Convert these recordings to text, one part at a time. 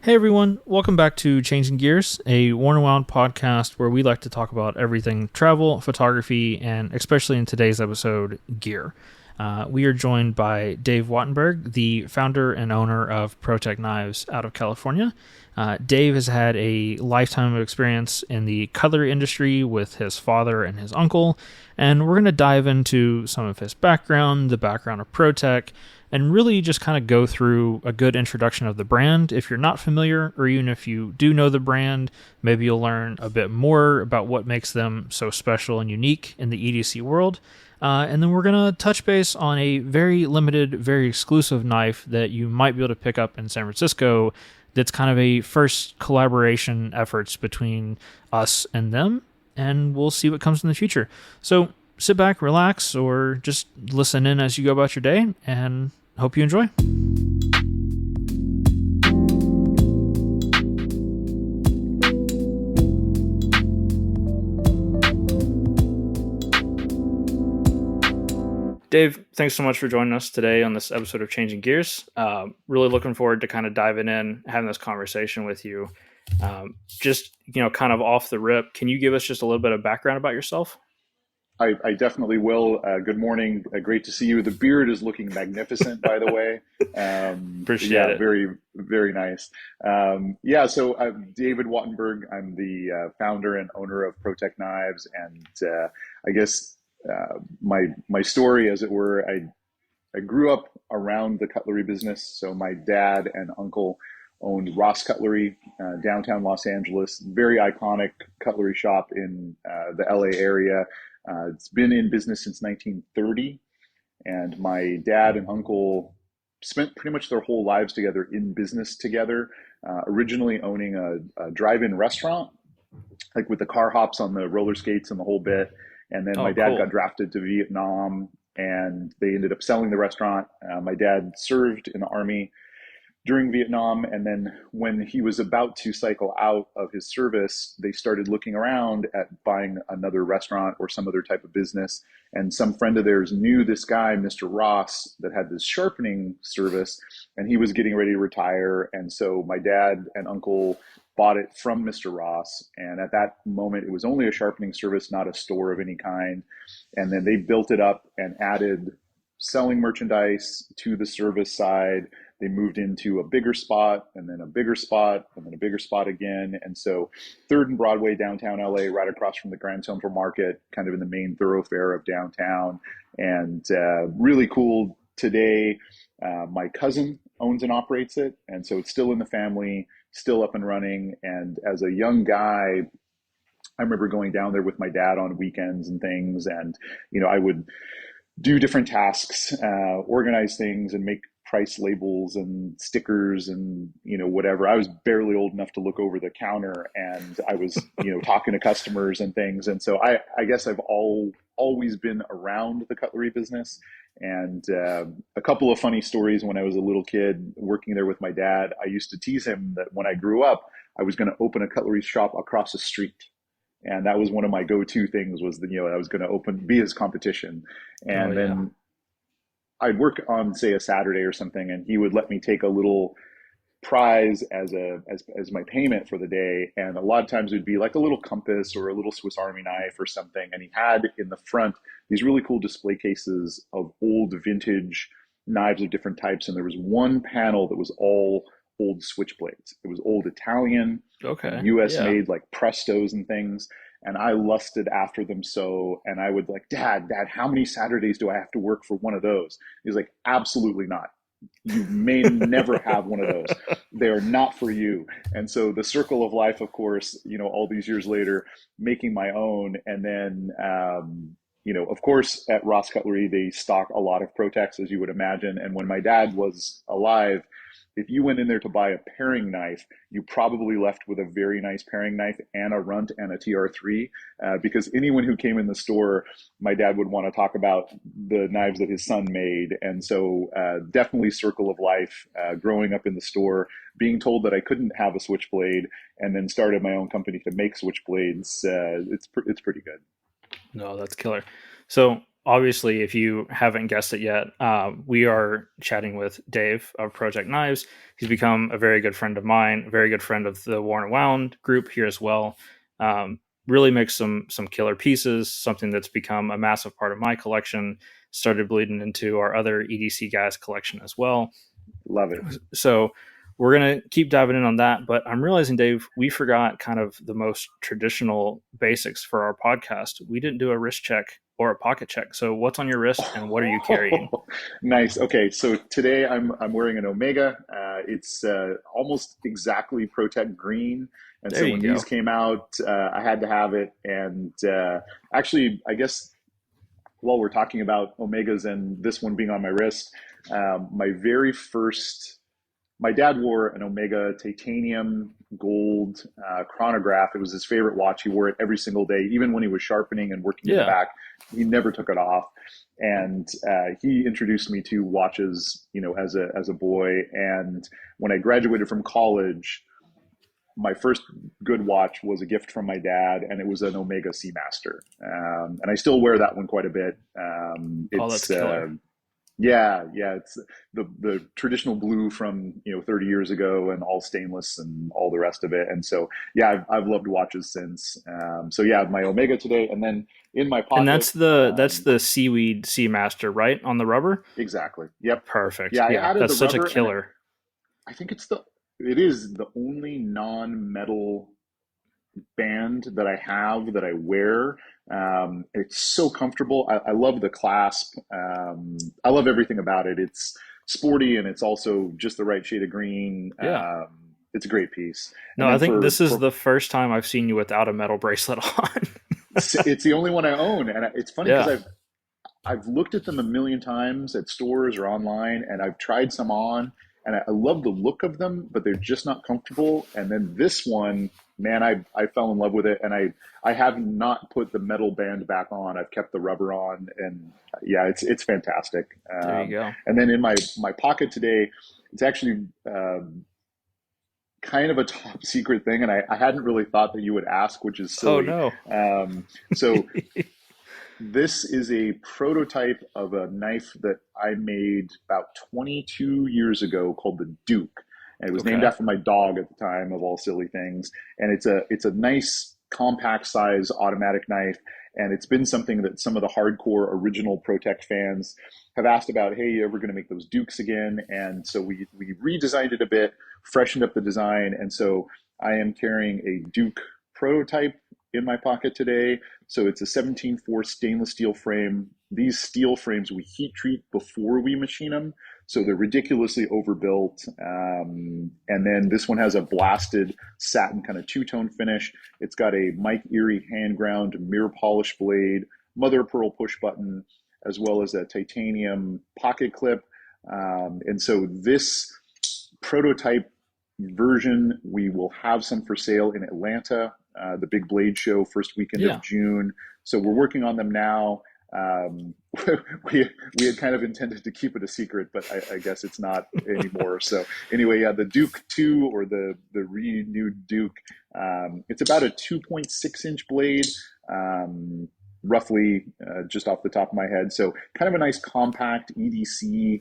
Hey everyone, welcome back to Changing Gears, a Worn and Wound podcast where we like to talk about everything travel, photography, and especially in today's episode, gear. We are joined by Dave Wattenberg, the founder and owner of ProTech Knives out of California. Dave has had a lifetime of experience in the cutlery industry with his father and his uncle, and we're going to dive into some of his background, the background of ProTech, and really just kind of go through a good introduction of the brand. If you're not familiar, or even if you do know the brand, maybe you'll learn a bit more about what makes them so special and unique in the EDC world. And then we're going to touch base on a very limited, very exclusive knife that you might be able to pick up in San Francisco that's kind of a first collaboration efforts between us and them, and we'll see what comes in the future. So sit back, relax, or just listen in as you go about your day, and hope you enjoy. Dave, thanks so much for joining us today on this episode of Changing Gears. Really looking forward to kind of diving in, having this conversation with you. Kind of off the rip, can you give us just a little bit of background about yourself? I definitely will. Good morning. Great to see you. The beard is looking magnificent, by the way. Appreciate it. Very, very nice. So I'm David Wattenberg. I'm the founder and owner of ProTech Knives. And I guess my story, as it were, I grew up around the cutlery business. So my dad and uncle owned Ross Cutlery, downtown Los Angeles, very iconic cutlery shop in the LA area. It's been in business since 1930, and my dad and uncle spent pretty much their whole lives together in business together, originally owning a drive-in restaurant, like with the car hops on the roller skates and the whole bit. And then my dad got drafted to Vietnam, and they ended up selling the restaurant. My dad served in the Army during Vietnam, and then when he was about to cycle out of his service, they started looking around at buying another restaurant or some other type of business. And some friend of theirs knew this guy, Mr. Ross, that had this sharpening service, and he was getting ready to retire. And so my dad and uncle bought it from Mr. Ross. And at that moment, it was only a sharpening service, not a store of any kind. And then they built it up and added selling merchandise to the service side. They moved into a bigger spot, and then a bigger spot, and then a bigger spot again. And so 3rd and Broadway, downtown LA, right across from the Grand Central Market, kind of in the main thoroughfare of downtown. And really cool today. My cousin owns and operates it. And so it's still in the family, still up and running. And as a young guy, I remember going down there with my dad on weekends and things. And, I would do different tasks, organize things, and make price labels and stickers and whatever. I was barely old enough to look over the counter, and I was talking to customers and things. And so I guess I've always been around the cutlery business. And a couple of funny stories. When I was a little kid working there with my dad, I used to tease him that when I grew up, I was going to open a cutlery shop across the street. And that was one of my go-to things, was that, I was going to be his competition. And then I'd work on, say, a Saturday or something, and he would let me take a little prize as my payment for the day. And a lot of times it would be like a little compass or a little Swiss Army knife or something. And he had in the front these really cool display cases of old vintage knives of different types. And there was one panel that was all old switchblades. It was old Italian, US made, like Prestos and things. And I lusted after them so, and I would like, Dad, how many Saturdays do I have to work for one of those? He's like, absolutely not. You may never have one of those. They are not for you. And so the circle of life, of course, all these years later, making my own. And then, of course, at Ross Cutlery, they stock a lot of ProTechs, as you would imagine. And when my dad was alive, if you went in there to buy a paring knife, you probably left with a very nice paring knife and a runt and a TR-3, because anyone who came in the store, my dad would want to talk about the knives that his son made. And so definitely circle of life, growing up in the store, being told that I couldn't have a switchblade, and then started my own company to make switchblades. It's pretty good. No, that's killer. So obviously, if you haven't guessed it yet, we are chatting with Dave of Project Knives. He's become a very good friend of mine, a very good friend of the Worn and Wound group here as well. Really makes some killer pieces, something that's become a massive part of my collection, started bleeding into our other EDC guys collection as well. Love it. So we're going to keep diving in on that. But I'm realizing, Dave, we forgot kind of the most traditional basics for our podcast. We didn't do a wrist check or a pocket check. So what's on your wrist and what are you carrying? Nice. Okay, so today I'm wearing an Omega. It's almost exactly Protect green, and There so you when go. these came out, I had to have it. And actually, I guess while we're talking about Omegas and this one being on my wrist, my very first my dad wore an Omega titanium gold chronograph. It was his favorite watch. He wore it every single day, even when he was sharpening and working in the Yeah. back. He never took it off. And he introduced me to watches, as a boy. And when I graduated from college, my first good watch was a gift from my dad, and it was an Omega Seamaster. And I still wear that one quite a bit. Oh, that's killer. Yeah, it's the traditional blue from 30 years ago, and all stainless and all the rest of it. And so yeah, I've loved watches since. So yeah, my Omega today, and then in my And pocket, that's the Seaweed Seamaster, right? On the rubber? exactly. Yep. Perfect. Yeah, I Yeah, added the that's such a rubber, and killer. I think it is the only non-metal band that I have that I wear. It's so comfortable. I love the clasp. I love everything about it. It's sporty, and it's also just the right shade of green. Yeah. It's a great piece. And No, I then think this is for the first time I've seen you without a metal bracelet on. it's the only one I own, and it's funny because Yeah. I've looked at them a million times at stores or online, and I've tried some on, and I love the look of them, but they're just not comfortable. And then this one, man, I fell in love with it, and I have not put the metal band back on. I've kept the rubber on, and yeah, it's fantastic. There you go. And then in my pocket today, it's actually kind of a top secret thing, and I hadn't really thought that you would ask, which is Oh silly. no. So this is a prototype of a knife that I made about 22 years ago called the Duke. And it was named Okay. after my dog at the time, of all silly things. And it's a nice compact size automatic knife. And it's been something that some of the hardcore original Protect fans have asked about. Hey, you ever going to make those Dukes again? And so we redesigned it a bit, freshened up the design. And so I am carrying a Duke prototype in my pocket today. So it's a 17.4 stainless steel frame. These steel frames we heat treat before we machine them, so they're ridiculously overbuilt. And then this one has a blasted satin kind of two-tone finish. It's got a Mike Erie hand ground mirror polish blade, mother of pearl push button, as well as a titanium pocket clip. And so this prototype version, we will have some for sale in Atlanta, the big blade show, first weekend Yeah. of June. So we're working on them now. We had kind of intended to keep it a secret, but I guess it's not anymore. So anyway, yeah, the Duke 2, or the renewed Duke, it's about a 2.6-inch blade, roughly, just off the top of my head. So kind of a nice compact EDC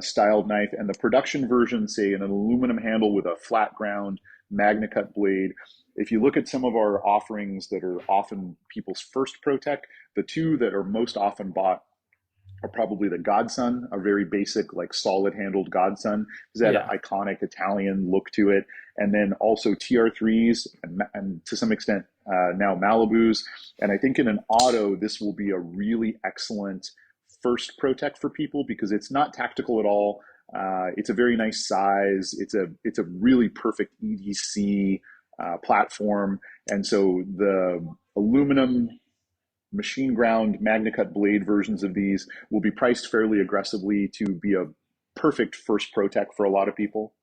styled knife. And the production version, say, an aluminum handle with a flat ground MagnaCut blade. If you look at some of our offerings that are often people's first Protect, the two that are most often bought are probably the Godson, a very basic, like solid handled Godson, because it had Yeah. an iconic Italian look to it. And then also TR3s, and to some extent now Malibus. And I think in an auto, this will be a really excellent first Protect for people, because it's not tactical at all. It's a very nice size. It's a really perfect EDC platform. And so the aluminum machine ground MagnaCut blade versions of these will be priced fairly aggressively to be a perfect first Protect for a lot of people.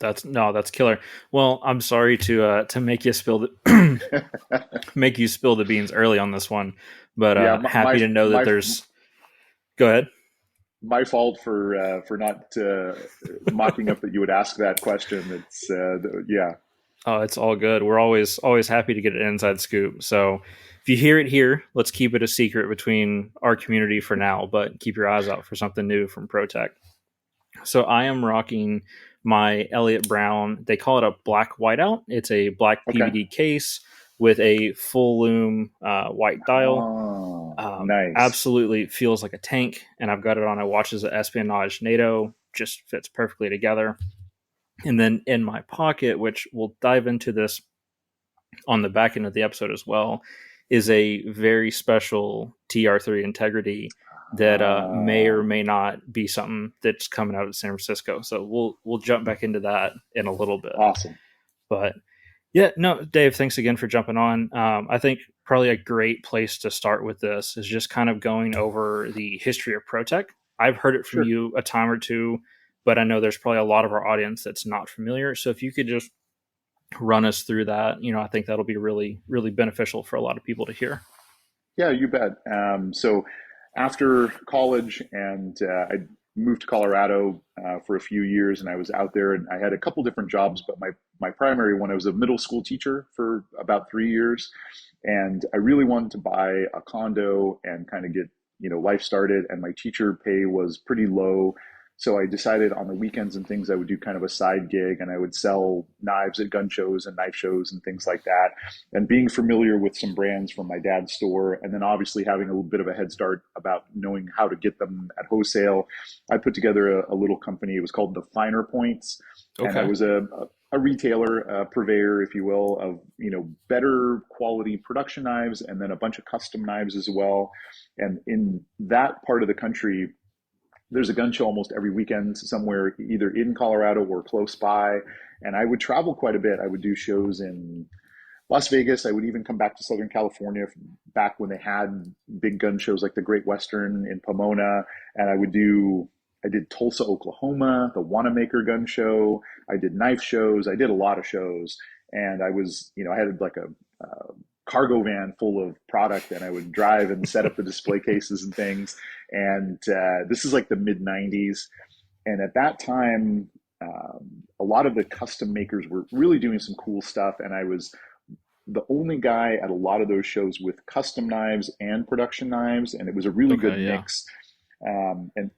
That's killer. Well, I'm sorry to make you spill the make you spill the beans early on this one, but Yeah, happy to know that there's. Go ahead. my fault for not mocking up that you would ask that question. Yeah. Oh, it's all good. We're always happy to get an inside scoop. So, if you hear it here, let's keep it a secret between our community for now, but keep your eyes out for something new from ProTech. So I am rocking my Elliott Brown. They call it a black whiteout. It's a black Okay. PVD case with a full lume white dial. Oh, nice. Absolutely feels like a tank, and I've got it on a watches at Espionage NATO. Just fits perfectly together. And then in my pocket, which we'll dive into this on the back end of the episode as well, is a very special TR-3 Integrity that may or may not be something that's coming out of San Francisco. So we'll jump back into that in a little bit. Awesome. But yeah, no, Dave, thanks again for jumping on. I think probably a great place to start with this is just kind of going over the history of ProTech. I've heard it from Sure. you a time or two, but I know there's probably a lot of our audience that's not familiar. So if you could just run us through that, I think that'll be really, really beneficial for a lot of people to hear. Yeah, you bet. So after college, and I moved to Colorado for a few years, and I was out there, and I had a couple different jobs, but my primary one, I was a middle school teacher for about 3 years, and I really wanted to buy a condo and kind of get life started, and my teacher pay was pretty low. So I decided on the weekends and things I would do kind of a side gig, and I would sell knives at gun shows and knife shows and things like that. And being familiar with some brands from my dad's store, and then obviously having a little bit of a head start about knowing how to get them at wholesale, I put together a little company. It was called the Finer Points, and I Okay. was a retailer, a purveyor, if you will, of better quality production knives, and then a bunch of custom knives as well. And in that part of the country, there's a gun show almost every weekend somewhere, either in Colorado or close by. And I would travel quite a bit. I would do shows in Las Vegas. I would even come back to Southern California back when they had big gun shows like the Great Western in Pomona. And I did Tulsa, Oklahoma, the Wanamaker gun show. I did knife shows. I did a lot of shows. And I had like a cargo van full of product, and I would drive and set up the display cases and things. And this is like the mid 90s. And at that time, a lot of the custom makers were really doing some cool stuff. And I was the only guy at a lot of those shows with custom knives and production knives. And it was a really good Okay. Yeah. mix. And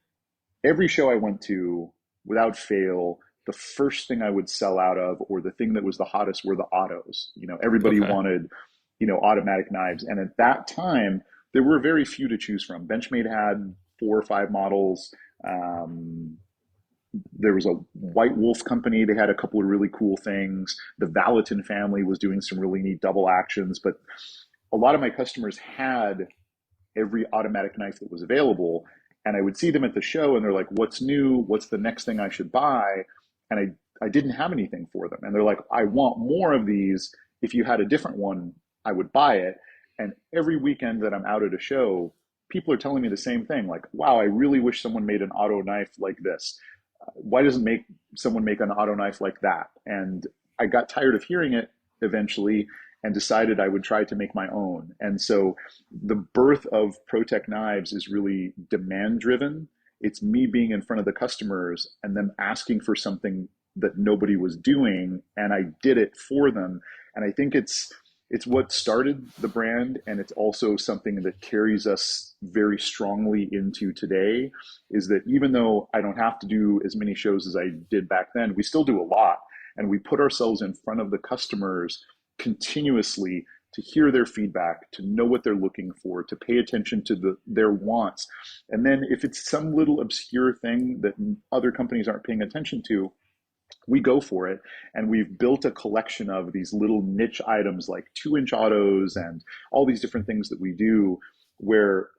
every show I went to, without fail, the first thing I would sell out of, or the thing that was the hottest, were the autos. Everybody Okay. wanted, automatic knives. And at that time, there were very few to choose from. Benchmade had 4 or 5 models. There was a White Wolf company. They had a couple of really cool things. The Valentin family was doing some really neat double actions. But a lot of my customers had every automatic knife that was available. And I would see them at the show, and they're like, what's new? What's the next thing I should buy? And I didn't have anything for them. And they're like, I want more of these. If you had a different one, I would buy it. And every weekend that I'm out at a show, people are telling me the same thing. Like, wow, I really wish someone made an auto knife like this. Why doesn't someone make an auto knife like that? And I got tired of hearing it eventually, and decided I would try to make my own. And so the birth of ProTech knives is really demand driven. It's me being in front of the customers and them asking for something that nobody was doing, and I did it for them. And I think it's what started the brand, and it's also something that carries us very strongly into today, is that even though I don't have to do as many shows as I did back then, we still do a lot, and we put ourselves in front of the customers continuously to hear their feedback, to know what they're looking for, to pay attention to their wants. And then if it's some little obscure thing that other companies aren't paying attention to, we go for it. And we've built a collection of these little niche items like 2-inch autos and all these different things that we do, where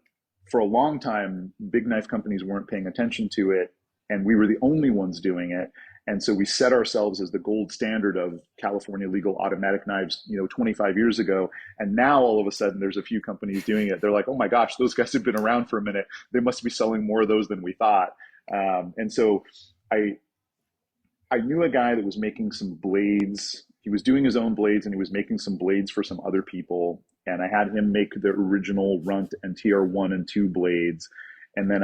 for a long time, big knife companies weren't paying attention to it, and we were the only ones doing it. And so we set ourselves as the gold standard of California legal automatic knives, 25 years ago. And now all of a sudden there's a few companies doing it. They're like, oh my gosh, those guys have been around for a minute. They must be selling more of those than we thought. And so I knew a guy that was making some blades. He was doing his own blades, and he was making some blades for some other people. And I had him make the original Runt and TR-1 and 2 blades. And then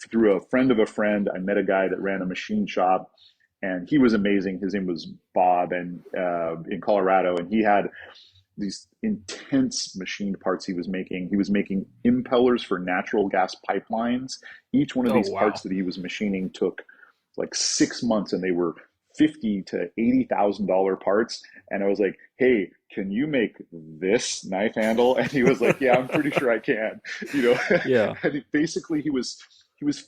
through a friend of a friend, I met a guy that ran a machine shop, and he was amazing. His name was Bob, and in Colorado, and he had these intense machined parts he was making. He was making impellers for natural gas pipelines. Each one of Oh, these parts wow. that he was machining took like 6 months, and they were $50,000 to $80,000 parts. And I was like, "Hey, can you make this knife handle?" And he was like, "Yeah, I'm pretty sure I can." You know, Yeah. and basically he was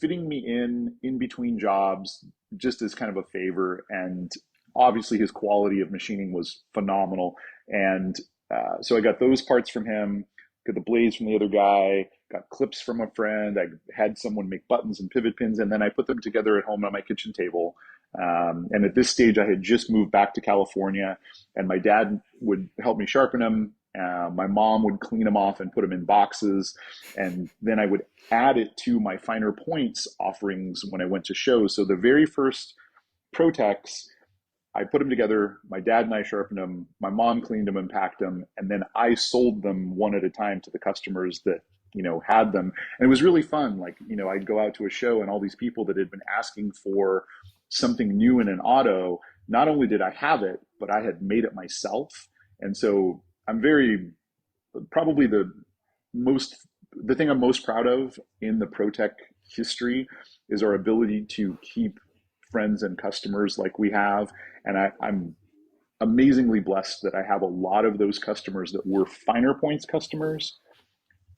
fitting me in between jobs just as kind of a favor, and obviously his quality of machining was phenomenal. And so I got those parts from him, got the blades from the other guy, got clips from a friend. I had someone make buttons and pivot pins, and then I put them together at home on my kitchen table. And at this stage, I had just moved back to California, and my dad would help me sharpen them. My mom would clean them off and put them in boxes, and then I would add it to my finer points offerings when I went to shows. So the very first Protex, I put them together. My dad and I sharpened them. My mom cleaned them and packed them, and then I sold them one at a time to the customers that had them. And it was really fun. Like I'd go out to a show, and all these people that had been asking for something new in an auto. Not only did I have it, but I had made it myself. And so I'm very probably most the thing I'm most proud of in the ProTech history is our ability to keep friends and customers like we have. And I'm amazingly blessed that I have a lot of those customers that were finer points customers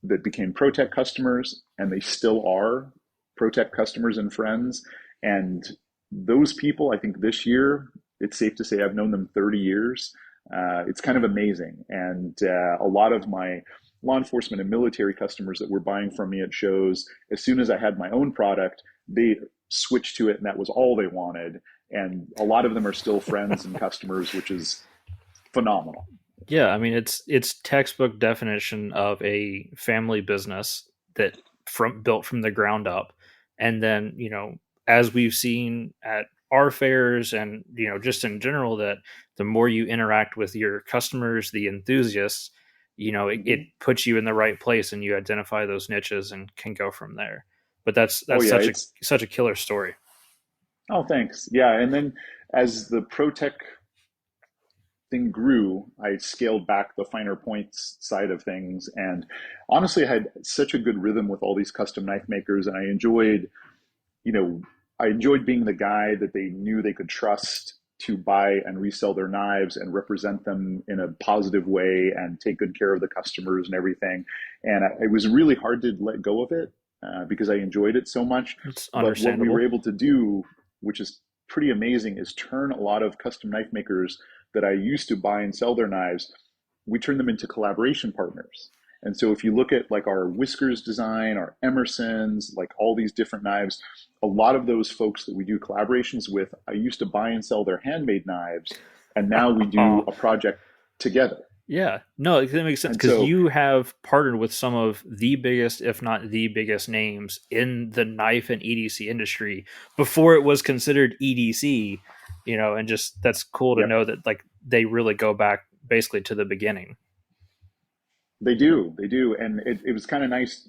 that became ProTech customers, and they still are ProTech customers and friends. And those people, I think this year, it's safe to say I've known them 30 years. It's kind of amazing. And a lot of my law enforcement and military customers that were buying from me at shows, as soon as I had my own product, they switched to it, and that was all they wanted. And a lot of them are still friends and customers, which is phenomenal. Yeah, I mean it's textbook definition of a family business that from built from the ground up. And then, as we've seen at our fairs and, just in general, that the more you interact with your customers, the enthusiasts, it Mm-hmm. puts you in the right place and you identify those niches and can go from there. But that's Oh that's yeah, such it's a killer story. oh thanks. Yeah, and then as the ProTech thing grew, I scaled back the finer points side of things. And honestly, I had such a good rhythm with all these custom knife makers, and you know, I enjoyed being the guy that they knew they could trust to buy and resell their knives and represent them in a positive way and take good care of the customers and everything. And it was really hard to let go of it because I enjoyed it so much. It's But what we were understandable. able to do, which is pretty amazing, is turn a lot of custom knife makers that I used to buy and sell their knives, we turn them into collaboration partners. And so if you look at like our Whiskers design, our Emersons, like all these different knives, a lot of those folks that we do collaborations with, I used to buy and sell their handmade knives, and now we do a project together. Yeah, no, that makes sense And because so, you have partnered with some of the biggest, if not the biggest, names in the knife and EDC industry before it was considered EDC. And just that's cool to yep, know that like they really go back basically to the beginning. they do. And it was kind of nice,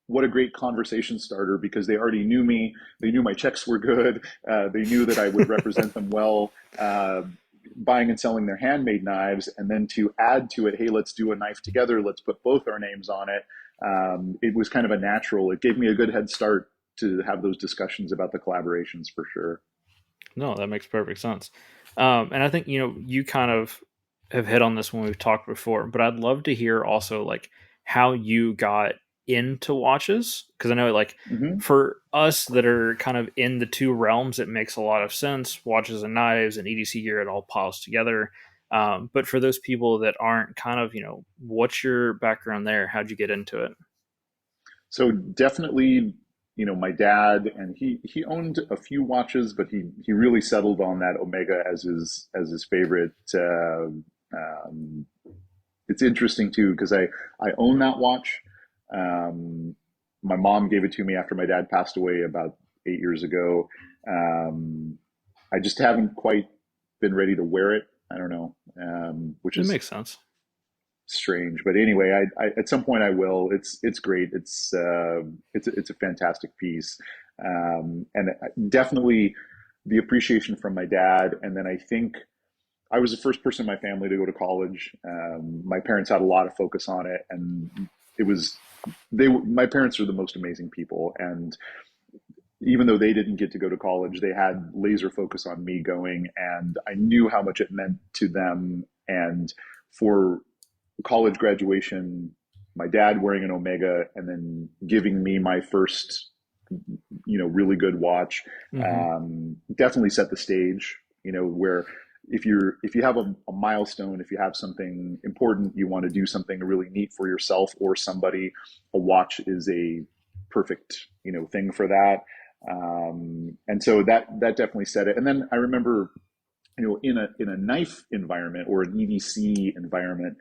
what a great conversation starter because they already knew me. They knew my checks were good. They knew that I would represent them well. Buying and selling their handmade knives, and then to add to it, hey, let's do a knife together. Let's put both our names on it. It was kind of a natural. It gave me a good head start to have those discussions about the collaborations for sure. No, that makes perfect sense. And I think you kind of have hit on this when we've talked before, but I'd love to hear also like how you got into watches because I know like Mm-hmm. for us that are kind of in the two realms, it makes a lot of sense. Watches and knives and EDC gear, it all piles together. But for those people that aren't kind of, what's your background there? How'd you get into it? So definitely, my dad, and he owned a few watches, but he really settled on that Omega as his favorite. Um, it's interesting too because I own that watch. Um, my mom gave it to me after my dad passed away about 8 years ago. Um, I just haven't quite been ready to wear it. I don't know, which It is makes sense. strange. But anyway, I at some point I will. It's great. It's a fantastic piece, and definitely the appreciation from my dad, and then I think I was the first person in my family to go to college. My parents had a lot of focus on it, and it was my parents are the most amazing people, and even though they didn't get to go to college, they had laser focus on me going, and I knew how much it meant to them. And for college graduation, my dad wearing an Omega and then giving me my first, really good watch, Mm-hmm. definitely set the stage. Where if you have a milestone, if you have something important, you want to do something really neat for yourself or somebody, a watch is a perfect thing for that. And so that definitely set it. And then I remember, in a knife environment or an EDC environment,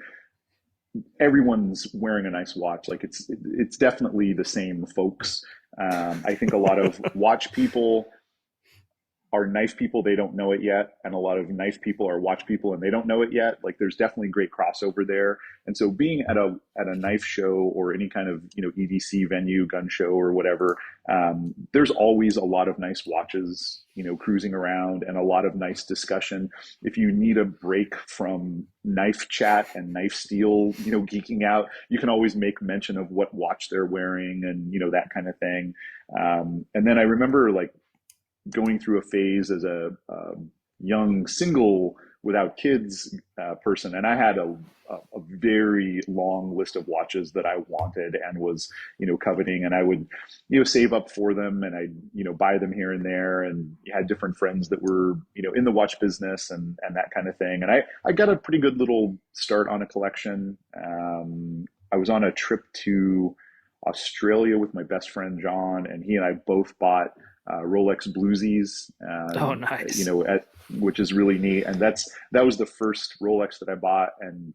everyone's wearing a nice watch. Like it's definitely the same folks. I think a lot of watch people are knife people, they don't know it yet, and a lot of knife people are watch people and they don't know it yet. Like there's definitely great crossover there. And so being at a knife show or any kind of EDC venue, gun show or whatever, there's always a lot of nice watches cruising around, and a lot of nice discussion. If you need a break from knife chat and knife steel geeking out, you can always make mention of what watch they're wearing and that kind of thing. And then I remember like going through a phase as a young single without kids person, and I had a very long list of watches that I wanted and was coveting, and I would save up for them, and I'd buy them here and there, and had different friends that were in the watch business and that kind of thing, and I got a pretty good little start on a collection. I was on a trip to Australia with my best friend John, and he and I both bought Rolex Bluesies, Oh, nice. which is really neat. And that was the first Rolex that I bought, and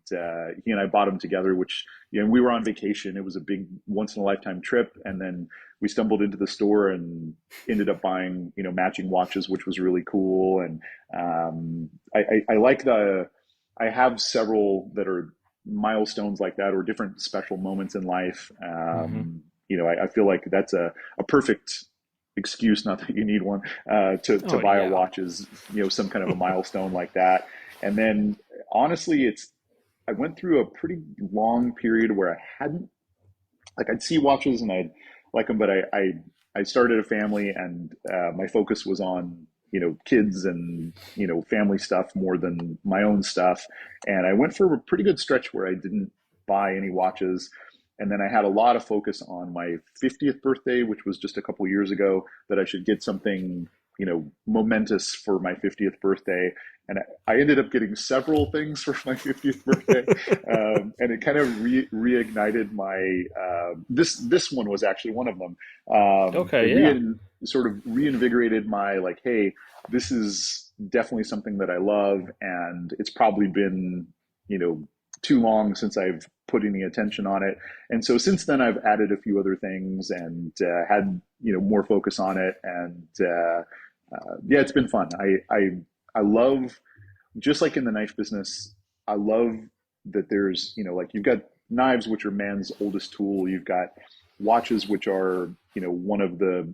he and I bought them together. Which we were on vacation. It was a big once in a lifetime trip, and then we stumbled into the store and ended up buying matching watches, which was really cool. And I like I have several that are milestones like that or different special moments in life. Mm-hmm. I feel like that's a perfect excuse, not that you need one, to Oh, buy a yeah. watch is, some kind of a milestone like that. And then honestly, I went through a pretty long period where I hadn't, like I'd see watches and I'd like them, but I started a family, and my focus was on, kids and, family stuff more than my own stuff. And I went for a pretty good stretch where I didn't buy any watches. And then I had a lot of focus on my 50th birthday, which was just a couple years ago, that I should get something, momentous for my 50th birthday. And I ended up getting several things for my 50th birthday. And it kind of reignited my, this one was actually one of them. It Okay, yeah. sort of reinvigorated my, like, hey, this is definitely something that I love. And it's probably been, too long since I've put any attention on it. And so since then, I've added a few other things and had more focus on it. And yeah, it's been fun. I love, just like in the knife business, I love that there's like you've got knives, which are man's oldest tool. You've got watches, which are one of the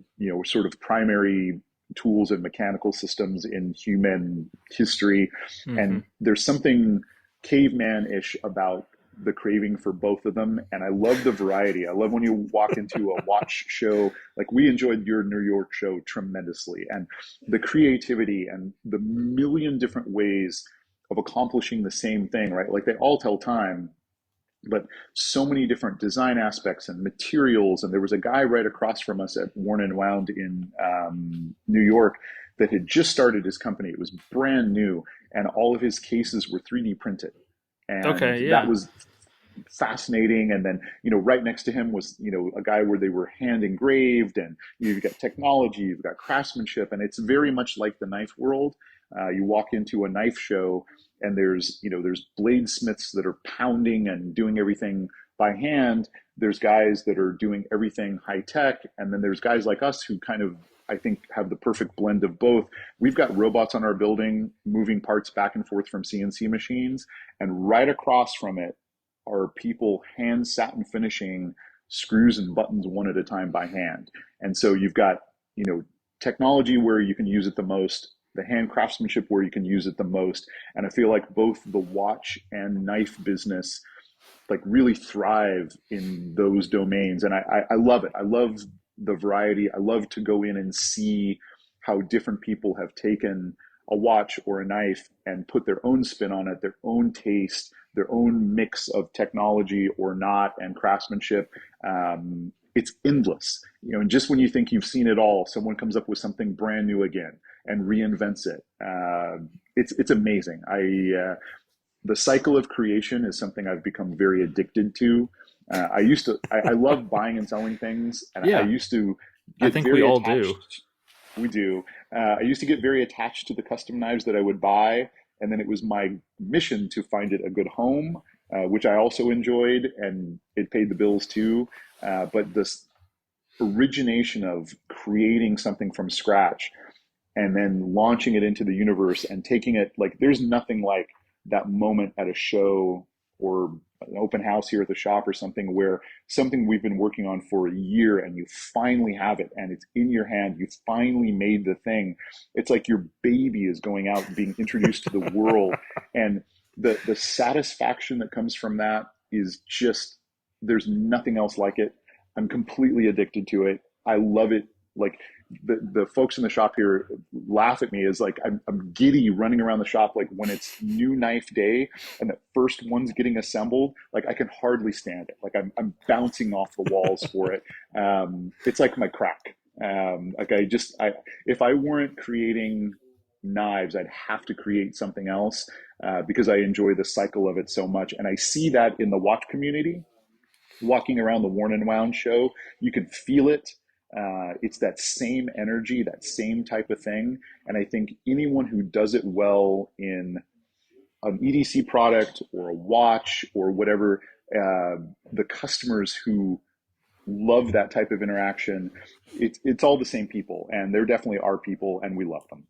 sort of primary tools and mechanical systems in human history. Mm-hmm. And there's something caveman-ish about the craving for both of them. And I love the variety. I love when you walk into a watch show. Like we enjoyed your New York show tremendously, and the creativity and the million different ways of accomplishing the same thing, right? Like they all tell time, but so many different design aspects and materials. And there was a guy right across from us at Worn and Wound in New York that had just started his company. It was brand new, and all of his cases were 3D printed. And Okay, that yeah. was fascinating. And then, right next to him was, a guy where they were hand engraved, and you've got technology, you've got craftsmanship, and it's very much like the knife world. You walk into a knife show, and there's bladesmiths that are pounding and doing everything by hand. There's guys that are doing everything high tech, and then there's guys like us who kind of, I think, have the perfect blend of both. We've got robots on our building moving parts back and forth from CNC machines, and right across from it are people hand satin finishing screws and buttons one at a time by hand. And so you've got, technology where you can use it the most, the hand craftsmanship where you can use it the most. And I feel like both the watch and knife business like really thrive in those domains. And I love it. I love the variety. I love to go in and see how different people have taken a watch or a knife and put their own spin on it, their own taste, their own mix of technology or not, and craftsmanship. It's endless, and just when you think you've seen it all, someone comes up with something brand new again and reinvents it. It's amazing. The cycle of creation is something I've become very addicted to. I love buying and selling things, and I Yeah, used to I get think we very all do. attached. We do. I used to get very attached to the custom knives that I would buy, and then it was my mission to find it a good home, which I also enjoyed, and it paid the bills too. But this origination of creating something from scratch and then launching it into the universe and taking it, like, there's nothing like that moment at a show or an open house here at the shop or something where something we've been working on for a year and you finally have it and it's in your hand. You finally made the thing. It's like your baby is going out and being introduced to the world. And the satisfaction that comes from that is just, there's nothing else like it. I'm completely addicted to it. I love it. Like, the folks in the shop here laugh at me as like I'm giddy running around the shop like when it's new knife day and the first one's getting assembled. Like, I can hardly stand it. Like, I'm bouncing off the walls for it. It's like my crack. Like, if I weren't creating knives, I'd have to create something else, because I enjoy the cycle of it so much. And I see that in the watch community. Walking around the Worn and Wound show, you can feel it. It's that same energy, that same type of thing. And I think anyone who does it well in an EDC product or a watch or whatever, the customers who love that type of interaction, it's all the same people, and they're definitely our people, and we love them.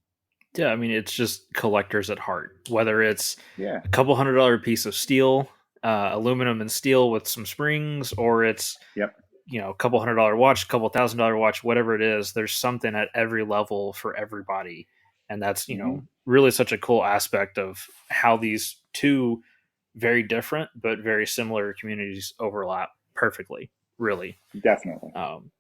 Yeah, I mean, it's just collectors at heart. Whether it's Yeah. a couple $100 piece of steel, aluminum and steel with some springs, or it's Yep. a couple $100 watch, a couple $1,000 watch, whatever it is. There's something at every level for everybody, and that's Hmm. really such a cool aspect of how these two very different but very similar communities overlap perfectly. Really. Definitely. Um,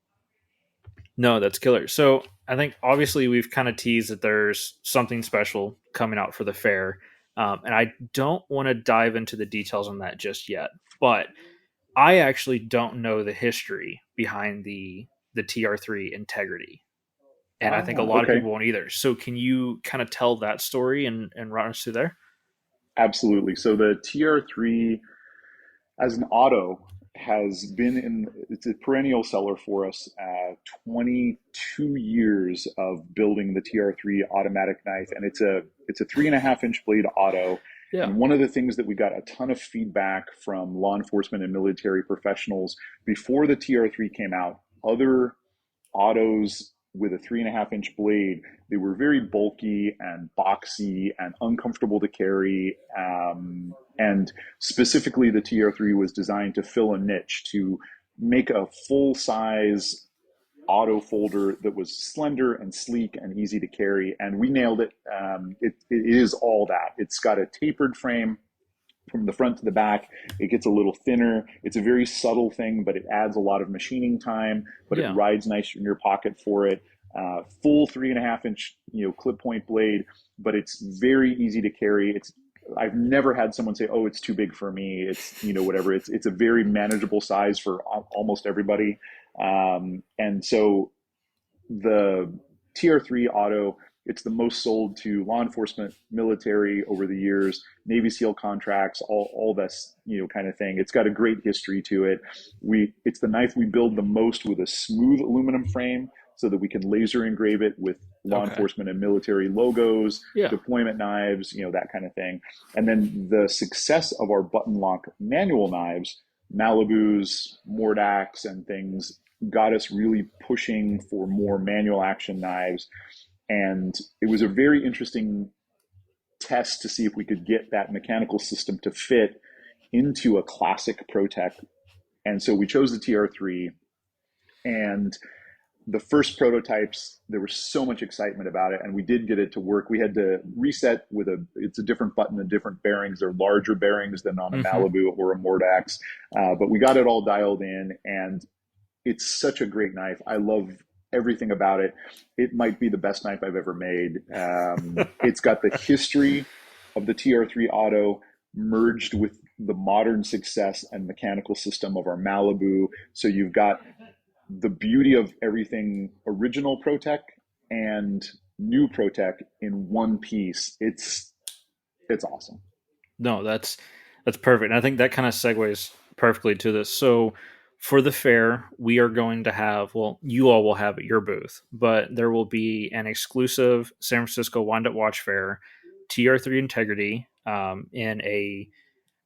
No, that's killer. So I think obviously we've kind of teased that there's something special coming out for the fair. And I don't want to dive into the details on that just yet, but I actually don't know the history behind the TR-3 Integrity. And I think a lot of Okay. people won't either. So can you kind of tell that story and run us through there? Absolutely. So the TR3 as an auto has been it's a perennial seller for us. 22 years of building the TR3 automatic knife, and it's a 3.5 inch blade auto. Yeah. And one of the things that we got a ton of feedback from law enforcement and military professionals before the TR3 came out, other autos with a 3.5 inch blade, they were very bulky and boxy and uncomfortable to carry. And specifically, the TR3 was designed to fill a niche, to make a full size auto folder that was slender and sleek and easy to carry. And we nailed it. It is all that. It's got a tapered frame from the front to the back. It gets a little thinner. It's a very subtle thing, but it adds a lot of machining time, but it Yeah. rides nice in your pocket for it. Full 3.5 inch, clip point blade, but it's very easy to carry. I've never had someone say, "Oh, it's too big for me." It's, whatever. It's a very manageable size for almost everybody. And so the TR3 auto, it's the most sold to law enforcement, military over the years, Navy SEAL contracts, all this, kind of thing. It's got a great history to it. It's the knife we build the most with a smooth aluminum frame so that we can laser engrave it with law Okay. enforcement and military logos, Yeah. deployment knives, that kind of thing. And then the success of our button lock manual knives, Malibus, Mordax, and things, got us really pushing for more manual action knives. And it was a very interesting test to see if we could get that mechanical system to fit into a classic ProTech. And so we chose the TR3. And the first prototypes, there was so much excitement about it, and we did get it to work. We had to reset with it's a different button and different bearings. They're larger bearings than on a Mm-hmm. Malibu or a Mordax, but we got it all dialed in, and it's such a great knife. I love everything about it. It might be the best knife I've ever made. It's got the history of the TR-3 Auto merged with the modern success and mechanical system of our Malibu. So you've got the beauty of everything original ProTech and new ProTech in one piece. It's awesome. No, that's perfect. And I think that kind of segues perfectly to this. So for the fair, we are going to have, well, you all will have at your booth, but there will be an exclusive San Francisco Windup Watch Fair TR3 Integrity in a.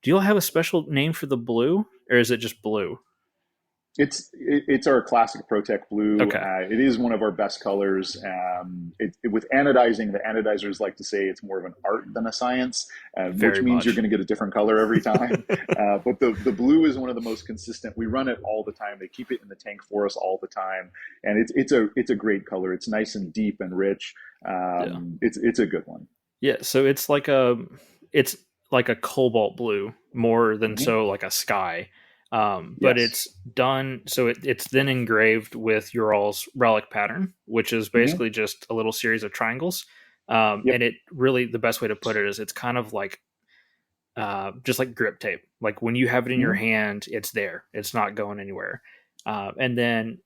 Do you all have a special name for the blue, or is it just blue? It's our classic ProTech blue. Okay, It is one of our best colors. With anodizing, the anodizers like to say it's more of an art than a science, which very means you're going much. to get a different color every time. But the blue is one of the most consistent. We run it all the time. They keep it in the tank for us all the time, and it's a great color. It's nice and deep and rich. Yeah, It's a good one. yeah. So it's like a cobalt blue more than Hmm. so like a sky. But Yes. it's done so it's then engraved with your all's relic pattern, which is Hmm. basically just a little series of triangles. Yep. And it really the best way to put it is it's kind of like just like grip tape. Like when you have it in your Hmm. hand, it's there. It's not going anywhere. And then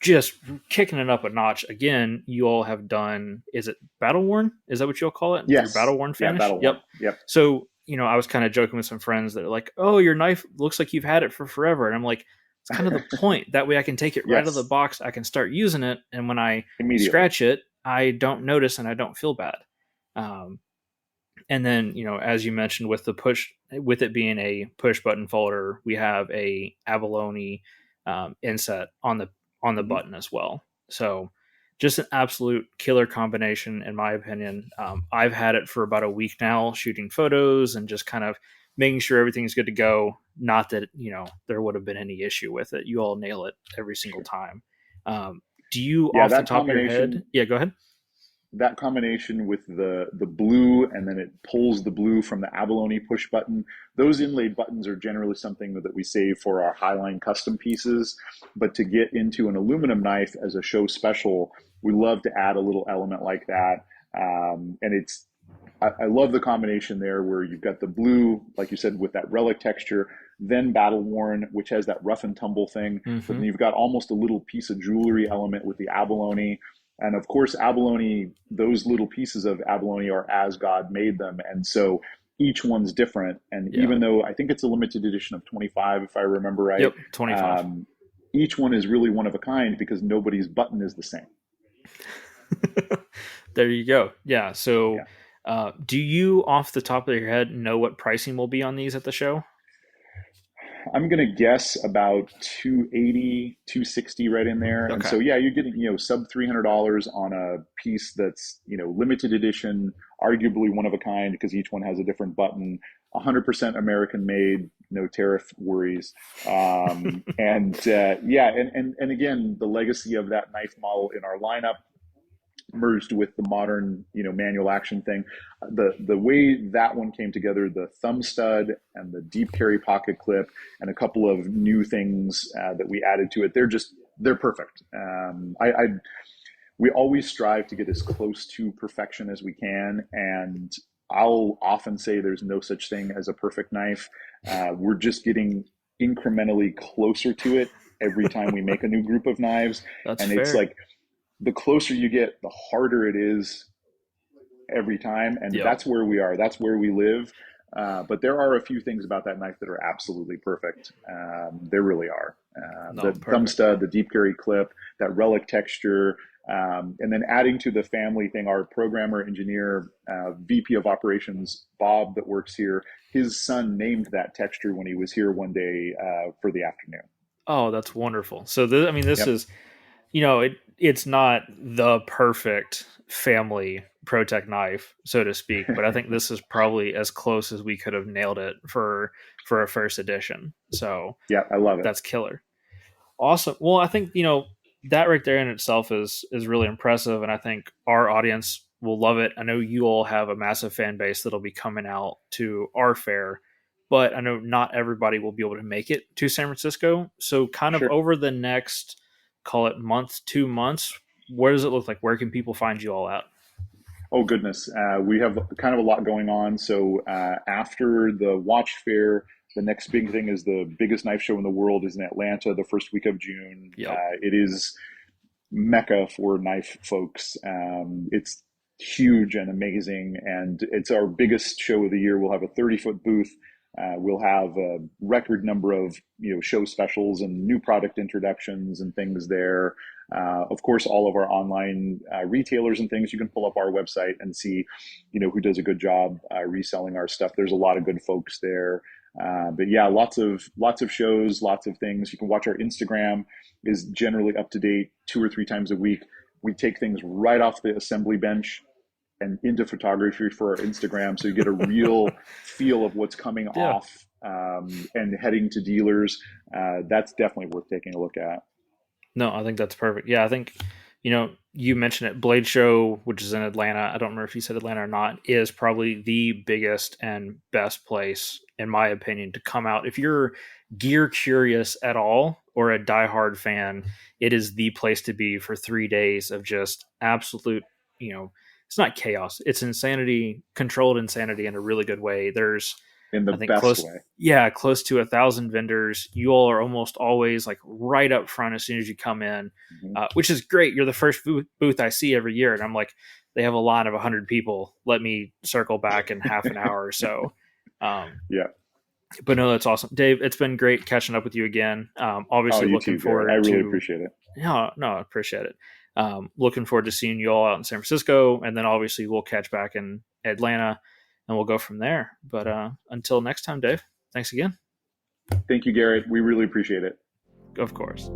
just kicking it up a notch again, you all have done. Is it battleworn? Is that what you'll call it? Your Yes. battleworn Yeah. finish? Battle Yep. Worn. Yep. So I was kind of joking with some friends that are like, "Oh, your knife looks like you've had it for forever," and I'm like, "It's kind of the point. That way, I can take it right out of the Yes. box. I can start using it, and when I Immediately. scratch it, I don't notice and I don't feel bad." Um, and then as you mentioned with the push with it being a push button folder, we have a abalone inset on the Hmm. button as well. So just an absolute killer combination in my opinion. I've had it for about a week now shooting photos and just kind of making sure everything's good to go. Not that there would have been any issue with it. You all nail it every single Sure. time. Do you Yeah, off the top of your head? Yeah, go ahead. that combination with the blue, and then it pulls the blue from the abalone push button. Those inlaid buttons are generally something that we save for our highline custom pieces, but to get into an aluminum knife as a show special, we love to add a little element like that. And I love the combination there where you've got the blue, like you said, with that relic texture, then battle worn, which has that rough and tumble thing, but Mm-hmm. then you've got almost a little piece of jewelry element with the abalone. And of course, abalone, those little pieces of abalone are as God made them. And so each one's different. And Yeah. even though I think it's a limited edition of 25, if I remember right, Yep. 25. um, each one is really one of a kind because nobody's button is the same. There you go. Yeah. So, Yeah. do you, off the top of your head, know what pricing will be on these at the show? I'm going to guess about 280, 260 right in there. And Okay. so, yeah, you're getting, sub $300 on a piece that's, limited edition, arguably one of a kind because each one has a different button, 100% American made, no tariff worries. Yeah, and again, the legacy of that knife model in our lineup merged with the modern manual action thing, the way that one came together, the thumb stud and the deep carry pocket clip and a couple of new things that we added to it, they're perfect. We always strive to get as close to perfection as we can, and I'll often say there's no such thing as a perfect knife. We're just getting incrementally closer to it every time we make a new group of knives, That's and it's fair. like the closer you get, the harder it is every time. And Yep. that's where we are. That's where we live. But there are a few things about that knife that are absolutely perfect. There really are. No, The thumb perfect. stud, the deep carry clip, that relic texture, and then adding to the family thing, our programmer, engineer, VP of operations, Bob, that works here, his son named that texture when he was here one day for the afternoon. Oh, that's wonderful. So, this Yep. is, it's not the perfect family ProTech knife, so to speak, but I think this is probably as close as we could have nailed it for a first edition. So Yeah, I love it. that's killer. Awesome. Well, I think that right there in itself is really impressive, and I think our audience will love it. I know you all have a massive fan base that'll be coming out to our fair, but I know not everybody will be able to make it to San Francisco. So, kind of Sure. over the next, call it month, 2 months, where does it look like? Where can people find you all at? Oh goodness, we have kind of a lot going on. So after the watch fair, the next big thing is the biggest knife show in the world is in Atlanta, the first week of June. Yep. It is mecca for knife folks. It's huge and amazing, and it's our biggest show of the year. We'll have a 30-foot booth. We'll have a record number of show specials and new product introductions and things there. Of course, all of our online retailers and things. You can pull up our website and see, who does a good job reselling our stuff. There's a lot of good folks there. But yeah, lots of shows, lots of things. You can watch our Instagram is generally up to date 2 or 3 times a week. We take things right off the assembly bench and into photography for our Instagram, so you get a real feel of what's coming Yeah. off and heading to dealers. That's definitely worth taking a look at. No, I think that's perfect. Yeah, I think, you mentioned it. Blade Show, which is in Atlanta, I don't remember if you said Atlanta or not, is probably the biggest and best place, in my opinion, to come out. If you're gear curious at all or a diehard fan, it is the place to be for 3 days of just absolute, it's not chaos. It's insanity, controlled insanity in a really good way. There's, In the I think best close, way. yeah, close to 1,000 vendors. You all are almost always like right up front as soon as you come in, Mm-hmm. which is great. You're the first booth I see every year, and I'm like, they have a line of 100 people. Let me circle back in half an hour or so. Um, Yeah. but no, that's awesome, Dave. It's been great catching up with you again. Oh, Obviously, you looking too, Garrett. I forward really to, appreciate it. yeah, no, I appreciate it. Looking forward to seeing you all out in San Francisco, and then obviously we'll catch back in Atlanta, and we'll go from there. But until next time, Dave, thanks again. Thank you, Garrett. We really appreciate it. Of course.